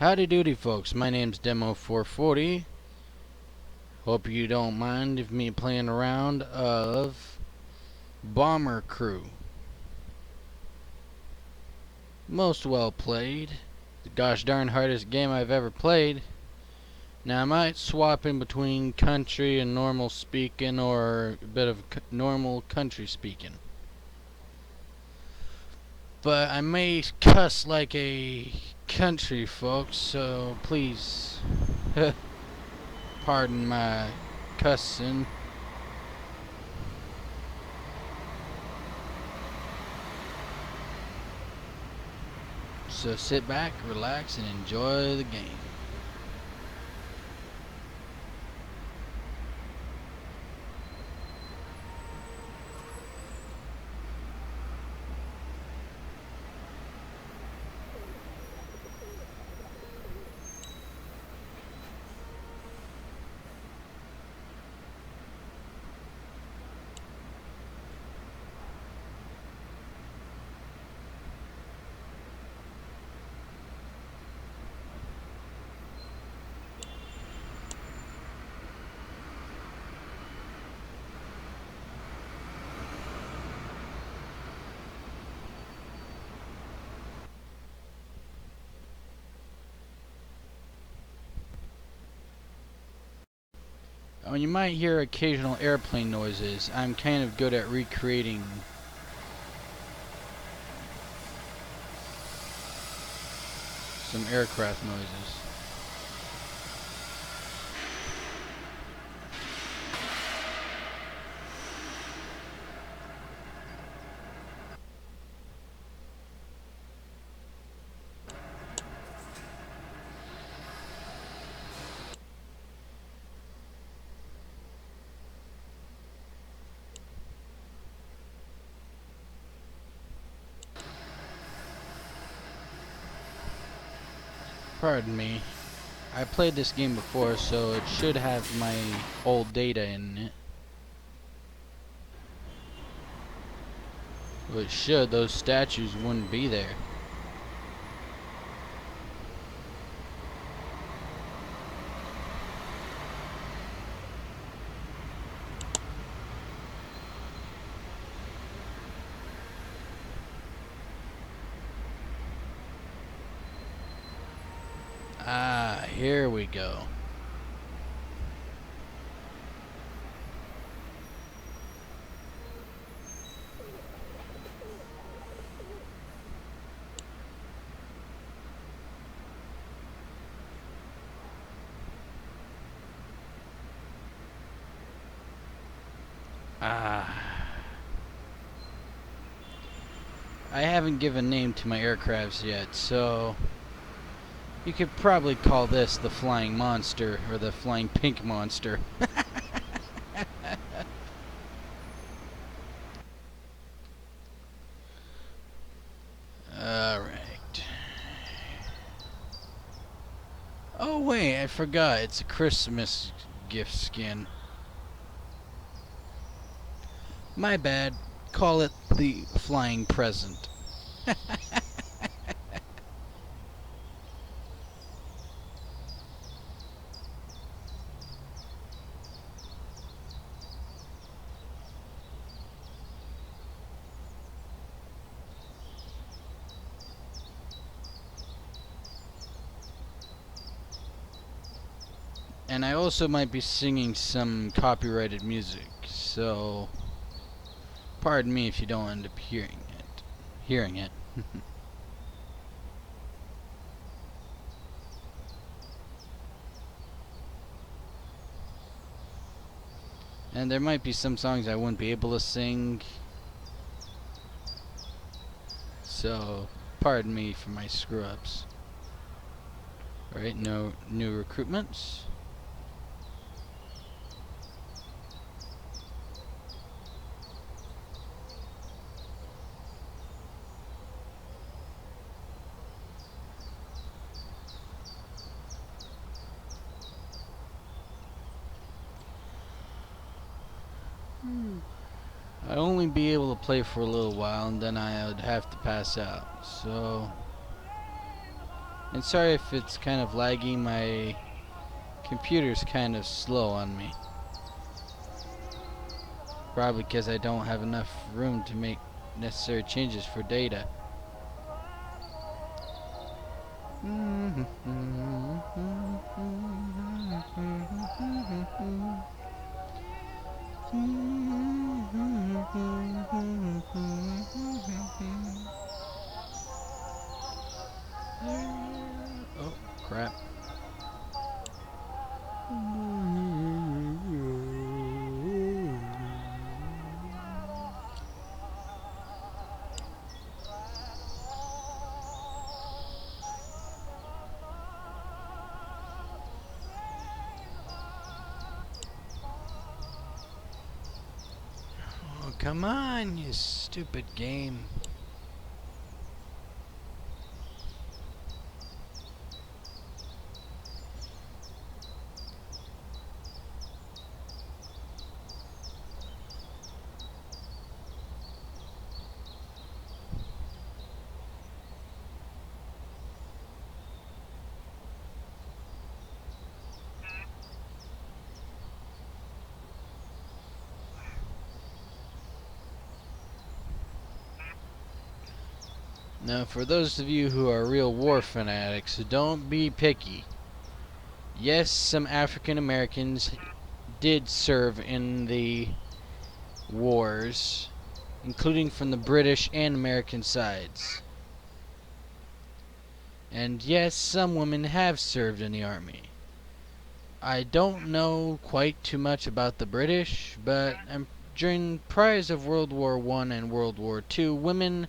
Howdy doody folks, my name's Demo440. Hope you don't mind of me playing a round of Bomber Crew. Most well played. The gosh darn hardest game I've ever played. Now I might swap in between country and normal speaking, or a bit of normal country speaking. But I may cuss like a country folks, so please pardon my cussing. So sit back, relax, and enjoy the game. You might hear occasional airplane noises. I'm kind of good at recreating some aircraft noises. Pardon me. I played this game before, so it should have my old data in it. Well, it should. Those statues wouldn't be there. Ah, here we go. Ah. I haven't given a name to my aircrafts yet, so you could probably call this the Flying Monster, or the Flying Pink Monster. Alright. Oh wait, I forgot. It's a Christmas gift skin. My bad. Call it the Flying Present. And I also might be singing some copyrighted music, so pardon me if you don't end up hearing it. And there might be some songs I wouldn't be able to sing, so pardon me for my screw-ups. Alright, no new recruitments. I'd only be able to play for a little while, and then I would have to pass out. So And sorry if it's kind of laggy, my computer's kind of slow on me. Probably because I don't have enough room to make necessary changes for data. Oh, crap. Oh, come on, you stupid game. Now, for those of you who are real war fanatics, don't be picky. Yes, some African Americans did serve in the wars, including from the British and American sides. And yes, some women have served in the army. I don't know quite too much about the British, but during priors of World War I and World War II, women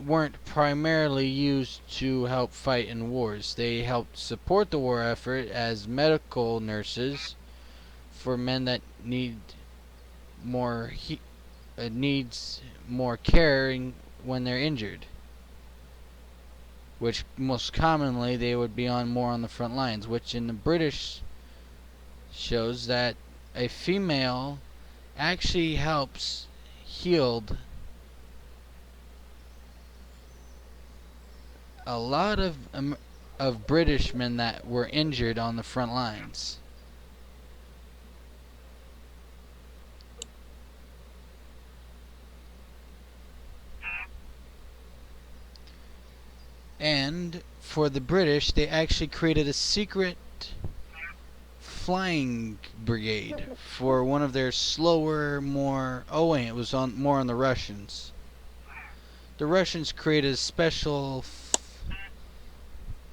weren't primarily used to help fight in wars. They helped support the war effort as medical nurses for men that more needs more caring when they're injured, which most commonly they would be more on the front lines, which in the British shows that a female actually helps healed a lot of British men that were injured on the front lines. And for the British, they actually created a secret flying brigade for one of their slower, more... Oh wait, it was more on the Russians. The Russians created a special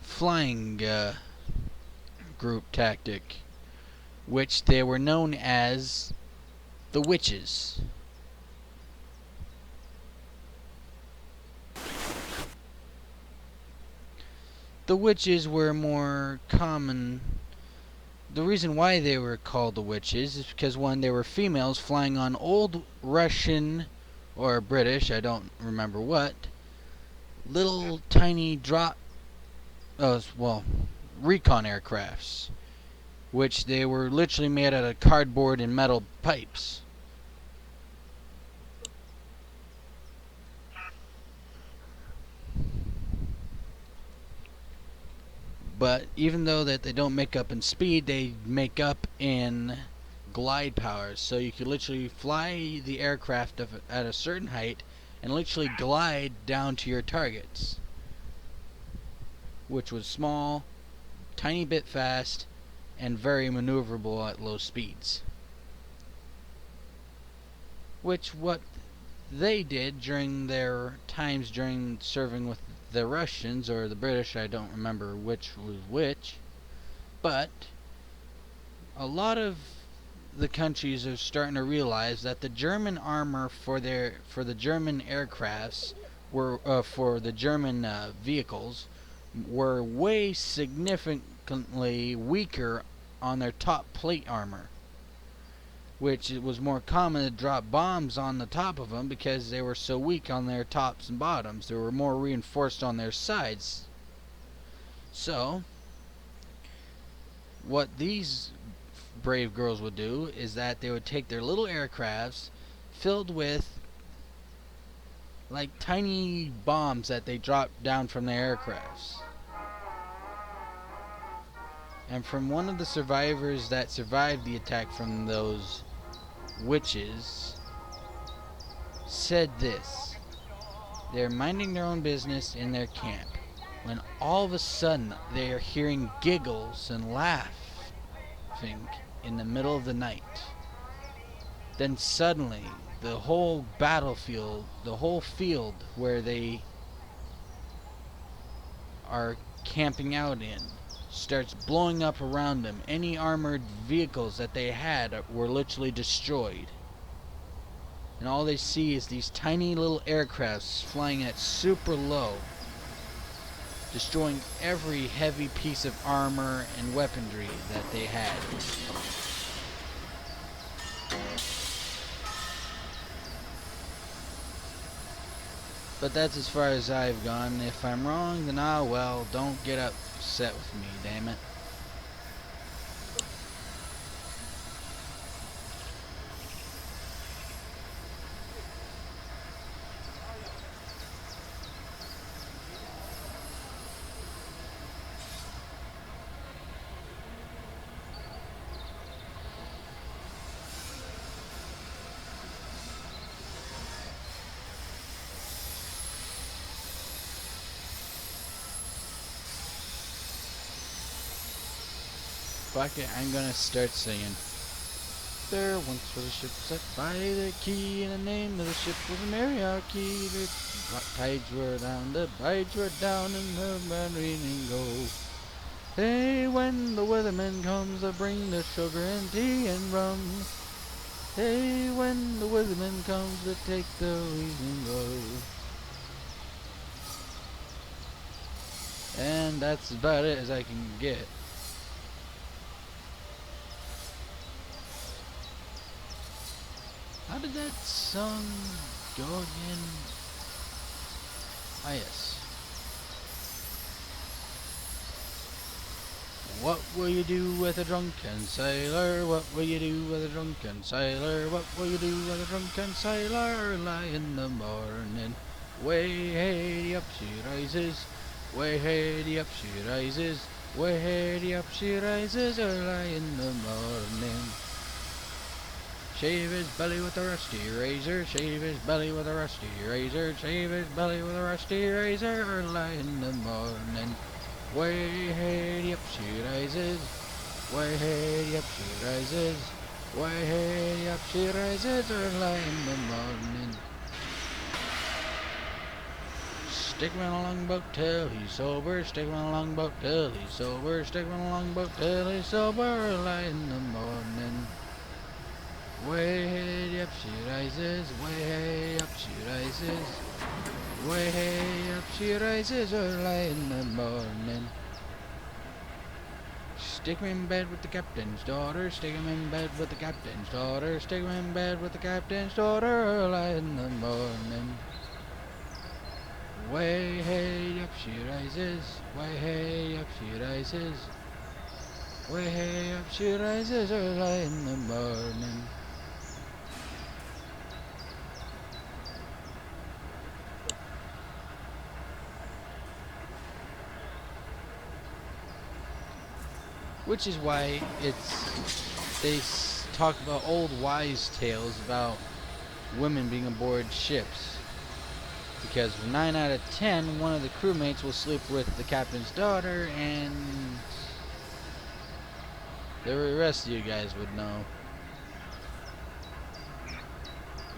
flying group tactic, which they were known as the Witches. The Witches were more common. The reason why they were called the Witches is because, one, they were females flying on old Russian or British, I don't remember what, little tiny recon aircrafts, which they were literally made out of cardboard and metal pipes. But even though that they don't make up in speed, they make up in glide powers. So you could literally fly the aircraft at a certain height and literally glide down to your targets, which was small, tiny bit fast, and very maneuverable at low speeds. Which what they did during their times during serving with the Russians or the British, I don't remember which was which, but a lot of the countries are starting to realize that the German armor for the German aircrafts were for the German vehicles were way significantly weaker on their top plate armor, which it was more common to drop bombs on the top of them because they were so weak on their tops and bottoms. They were more reinforced on their sides. So, what these brave girls would do is that they would take their little aircrafts filled with like tiny bombs that they dropped down from their aircrafts. And from one of the survivors that survived the attack from those witches said this: they're minding their own business in their camp when all of a sudden they are hearing giggles and laughing in the middle of the night. Then suddenly the whole battlefield, the whole field where they are camping out in, starts blowing up around them. Any armored vehicles that they had were literally destroyed. And all they see is these tiny little aircrafts flying at super low, destroying every heavy piece of armor and weaponry that they had. But that's as far as I've gone. If I'm wrong, then well, don't get upset with me, damn it. Fuck it, I'm gonna start singing. There once was a ship set by the quay, and the name of the ship was Mariaki. The tides were down, the tides were down, and the marine go. Hey, when the weatherman comes to bring the sugar and tea and rum. Hey, when the weatherman comes to take the evening go. And that's about it as I can get. How did that song go again? Ah, yes. What will you do with a drunken sailor? What will you do with a drunken sailor? What will you do with a drunken sailor? Early in the morning, way hey up she rises, way hey up she rises, way hey up she rises. Early in the morning. Shave his belly with a rusty razor, shave his belly with a rusty razor, shave his belly with a rusty razor. Early in the morning, way hey up she rises, way hey up she rises, way hey up she rises. Early in the morning. Stick him in a longboat till he's sober, stick him in a longboat till he's sober, stick him in a longboat till he's sober. Early in the morning. Way up she rises, way up she rises, way up she rises. Early in the morning. Stick him in bed with the captain's daughter, stick him in bed with the captain's daughter, stick him in bed with the captain's daughter. Early in the morning. Way up she rises, way up she rises, way up she rises. Early in the morning. Which is why they talk about old wives' tales about women being aboard ships. Because 9 out of 10, one of the crewmates will sleep with the captain's daughter, and the rest of you guys would know.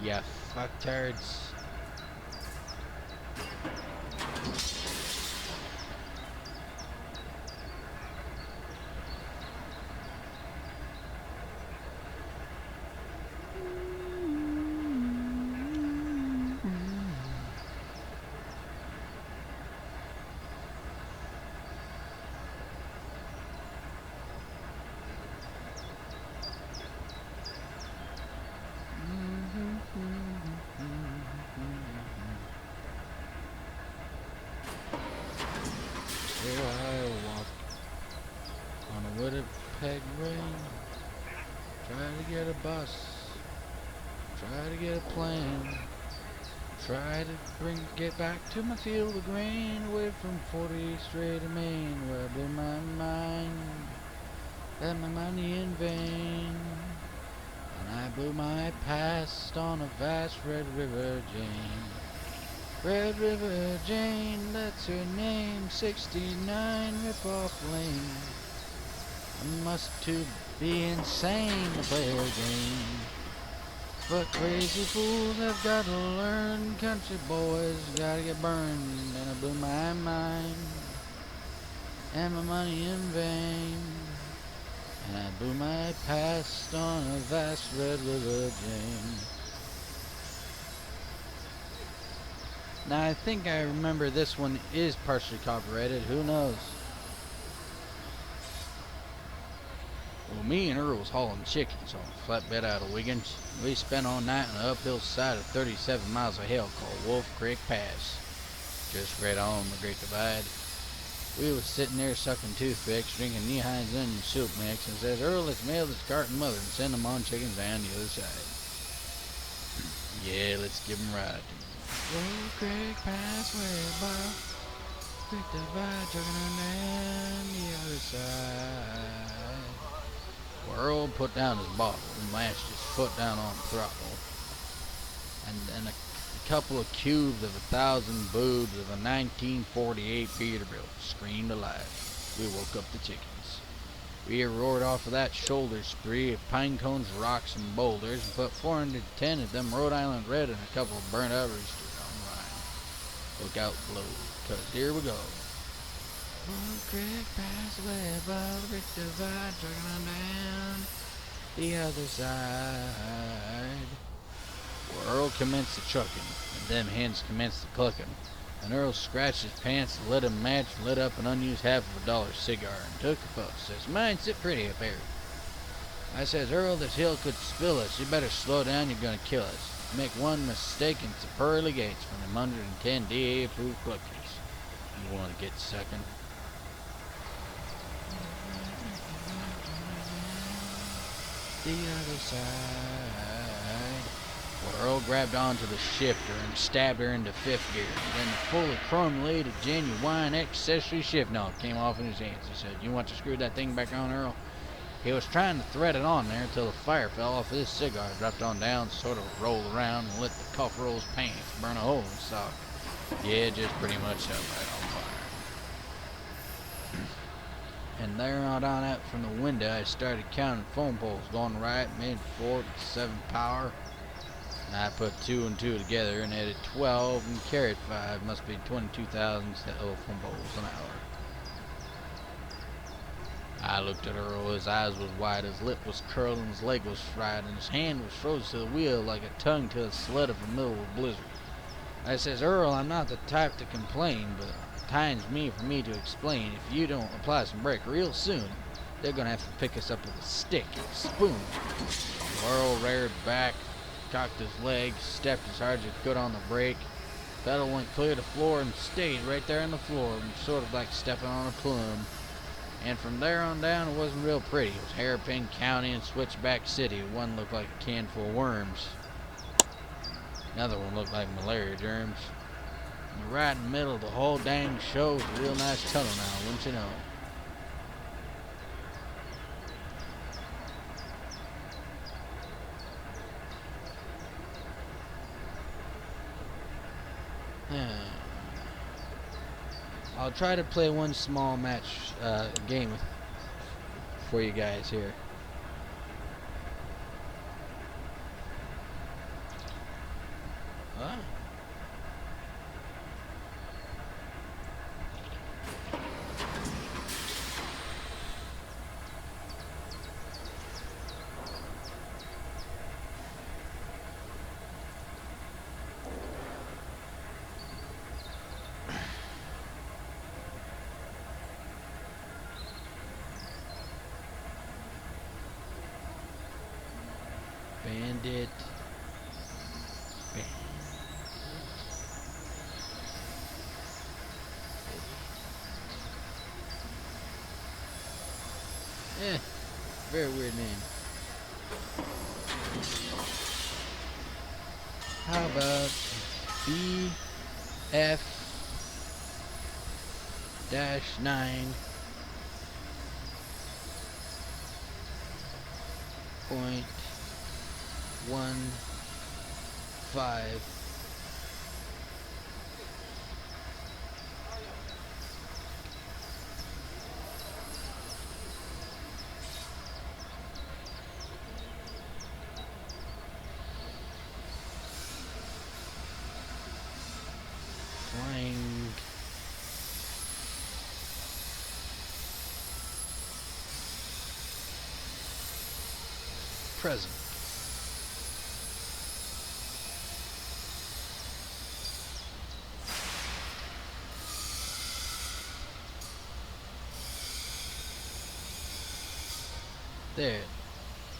Yeah, fucktards. Here I walk on a wooded peg ring, try to get a bus, try to get a plane, try to get back to my field of grain, away from 40 straight to Maine, where I blew my mind. spent my money in vain, and I blew my past on a vast Red River Jane. Red River Jane, that's her name, 69 Ripoff Lane. I must to be insane to play her game. But crazy fools have got to learn, country boys gotta get burned, and I blew my mind, and my money in vain, and I blew my past on a vast Red River Jane. Now I think I remember this one is partially copyrighted, who knows? Well, me and Earl was hauling chickens on a flatbed out of Wiggins. We spent all night on the uphill side of 37 miles of hell called Wolf Creek Pass, just right on the Great Divide. We was sitting there sucking toothpicks, drinking Knee-High's onion soup mix, and says, Earl, let's mail this cart and mother and send them on chickens down the other side. Yeah, let's give them right. Wolf Creek Pass, way above Great Divide, chugging on down the other side. Well, Earl put down his bottle and lashed his foot down on the throttle, and a couple of cubes of 1,000 boobs of a 1948 Peterbilt screamed alive. We woke up the chickens. We roared off of that shoulder spree of pine cones, rocks, and boulders, and put 410 of them Rhode Island Red and a couple of burnt out roosters on the line. Look out below, 'cause here we go. Wolf Creek Pass, way above Great Divide, trucking on down the other side. Well, Earl commenced the trucking, and them hens commenced the clucking, and Earl scratched his pants, lit a match, lit up an unused $half cigar, and took a puff. Says, mine sit pretty up here. I says, Earl, this hill could spill us. You better slow down, you're gonna kill us. Make one mistake and it's the pearly gates from them 110 DA approved clutches. You wanna get sucking? The other side. Well, Earl grabbed onto the shifter and stabbed her into fifth gear. Then the fully chrome-lated genuine accessory shift knob came off in his hands. He said, you want to screw that thing back on, Earl? He was trying to thread it on there until the fire fell off his cigar, dropped on down, sort of rolled around, and lit the cuff roll's pants, burn a hole in his sock. Yeah, just pretty much set right on fire. And there on out from the window, I started counting phone poles going right, made 4 to 7 power. And I put 2 and 2 together and added 12 and carried 5. Must be 22,000 phone poles an hour. I looked at Earl. His eyes was wide, his lip was curled, and his leg was fried, and his hand was frozen to the wheel like a tongue to a sled of a middle of a blizzard. I says, Earl, I'm not the type to complain, but time's for me to explain. If you don't apply some brake real soon, they're gonna have to pick us up with a stick and a spoon. Earl reared back, cocked his leg, stepped as hard as he could on the brake. Pedal went clear to the floor and stayed right there on the floor, sort of like stepping on a plume. And from there on down, it wasn't real pretty. It was Hairpin County and Switchback City. One looked like a can full of worms. Another one looked like malaria germs. And right in the middle of the whole dang show was a real nice tunnel now, wouldn't you know? I'll try to play one small match game for you guys here. Huh? Bandit. Very weird name. How about BF-9 Flying present. There.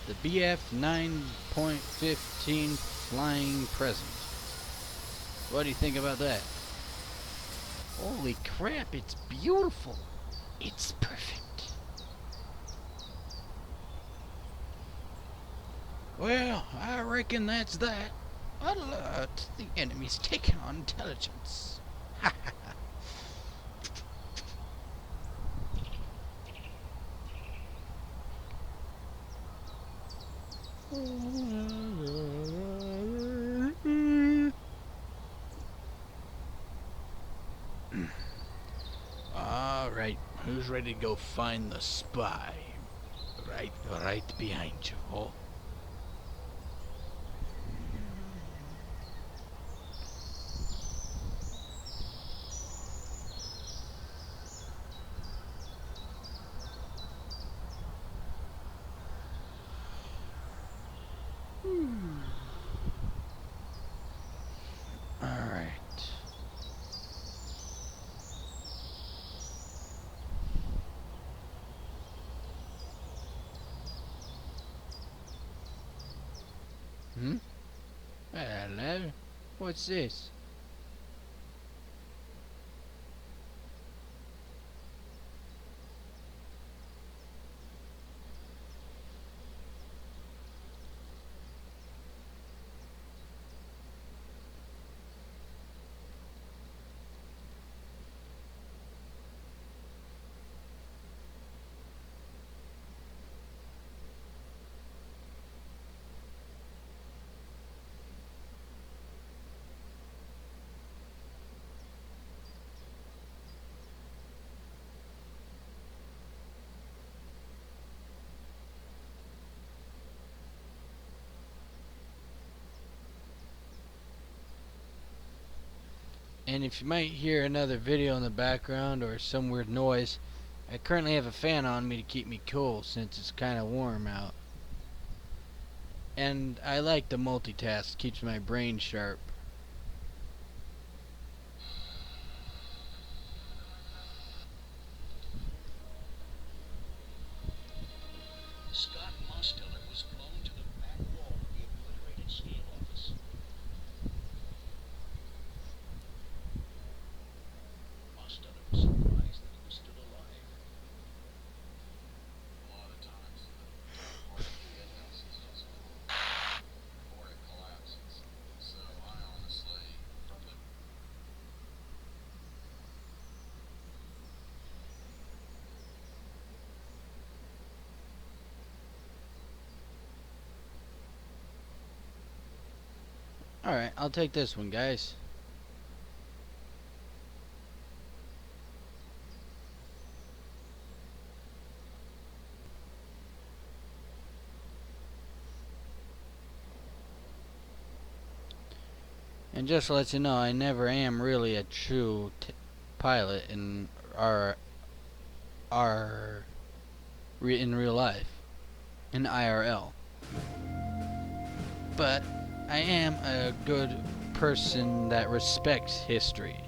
The BF 9.15 flying present. What do you think about that? Holy crap, it's beautiful. It's perfect. Well, I reckon that's that. Alert! The enemy's taken on intelligence. Ha ha ha. Alright, who's ready to go find the spy? Right behind you. Oh. Alright. Hello? What's this? And if you might hear another video in the background or some weird noise, I currently have a fan on me to keep me cool since it's kind of warm out. And I like the multitask, keeps my brain sharp. Alright, I'll take this one, guys. And just to let you know, I never am really a true pilot in in real life, in IRL. But I am a good person that respects history.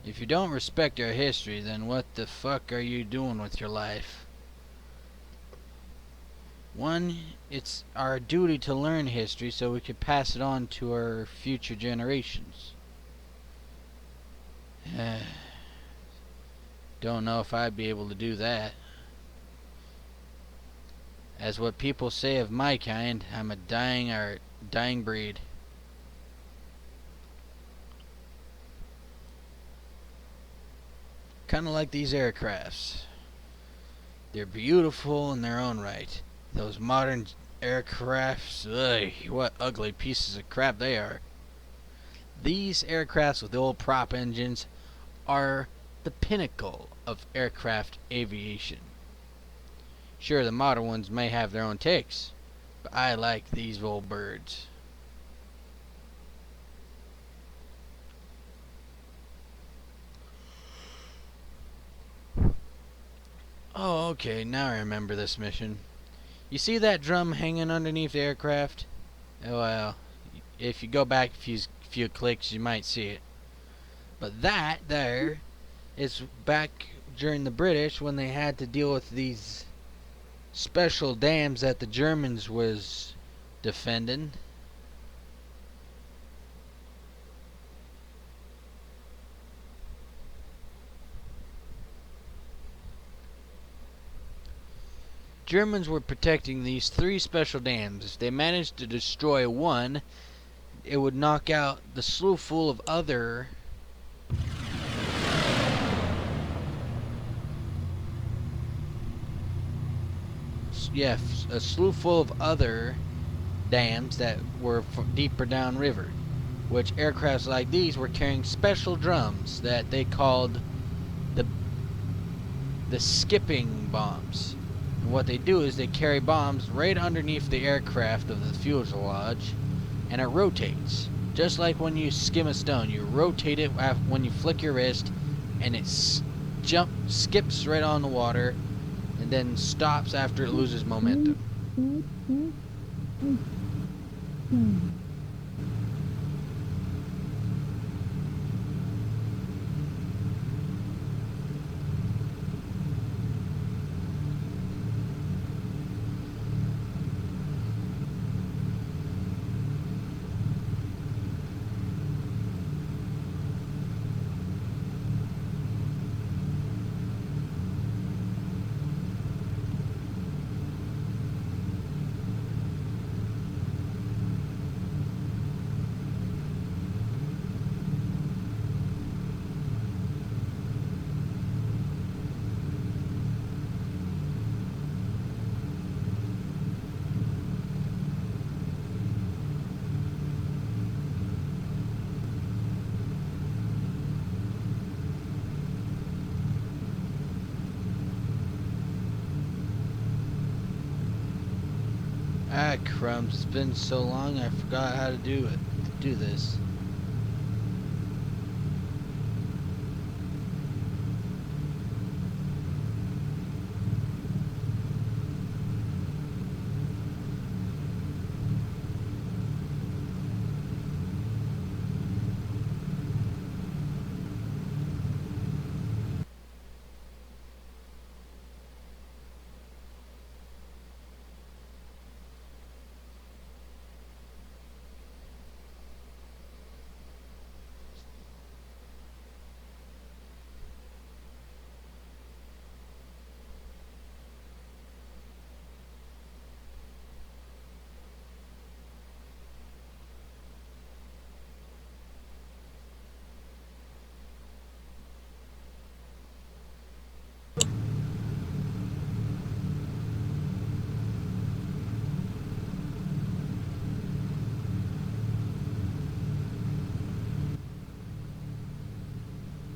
If you don't respect our history, then what the fuck are you doing with your life? One, it's our duty to learn history so we could pass it on to our future generations. Don't know if I'd be able to do that. As what people say of my kind, I'm a dying breed. Kinda like these aircrafts. They're beautiful in their own right. Those modern aircrafts, ugh, what ugly pieces of crap they are. These aircrafts with old prop engines are the pinnacle of aircraft aviation. Sure, the modern ones may have their own takes, but I like these old birds. Oh, okay, now I remember this mission. You see that drum hanging underneath the aircraft? Well, if you go back a few clicks, you might see it. But that there is back during the British when they had to deal with these special dams that the Germans was defending. Germans were protecting these three special dams. If they managed to destroy one, it would knock out the slew full of other a slew full of other dams that were deeper downriver, which aircrafts like these were carrying special drums that they called the skipping bombs. And what they do is they carry bombs right underneath the aircraft of the fuselage, and it rotates. Just like when you skim a stone, you rotate it when you flick your wrist, and it skips right on the water, and then stops after it loses momentum. Ah, crumbs, it's been so long I forgot how to do this.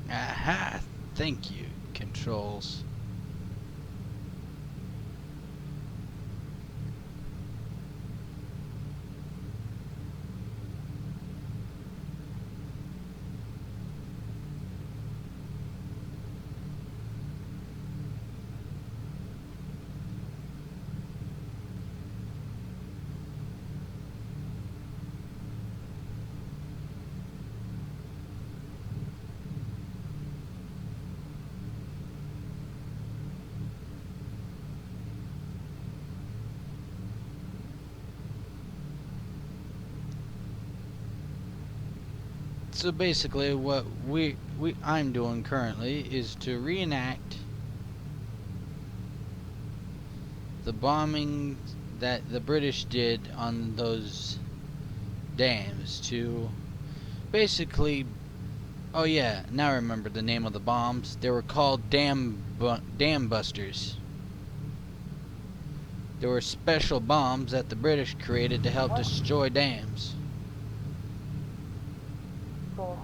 Aha! Thank you, controls. So basically what I'm doing currently is to reenact the bombing that the British did on those dams to basically, oh yeah, now I remember the name of the bombs. They were called dam busters. There were special bombs that the British created to help destroy dams. Cool.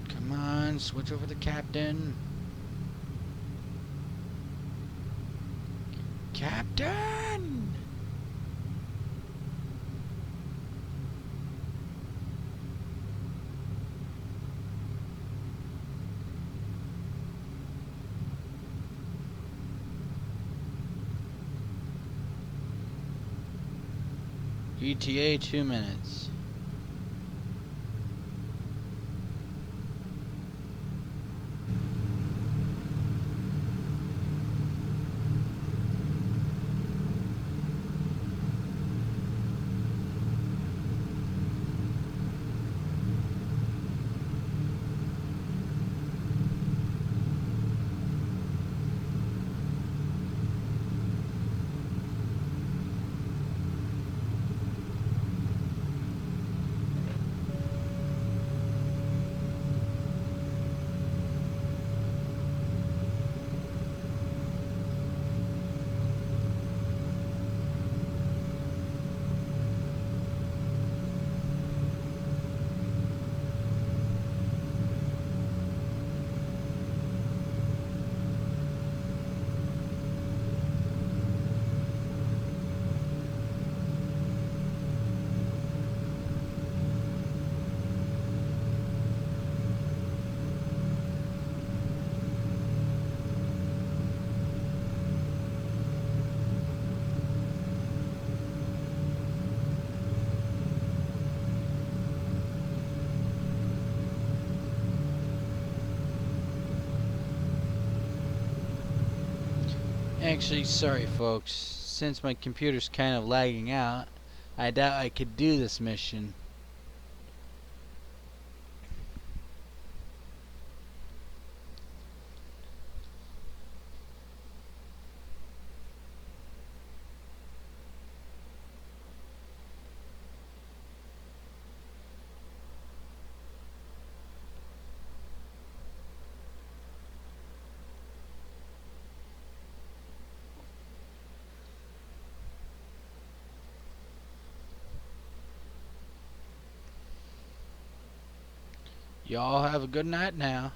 Come on, switch over to Captain. Captain! ETA 2 minutes. Actually, sorry folks, since my computer's kind of lagging out, I doubt I could do this mission. Y'all have a good night now.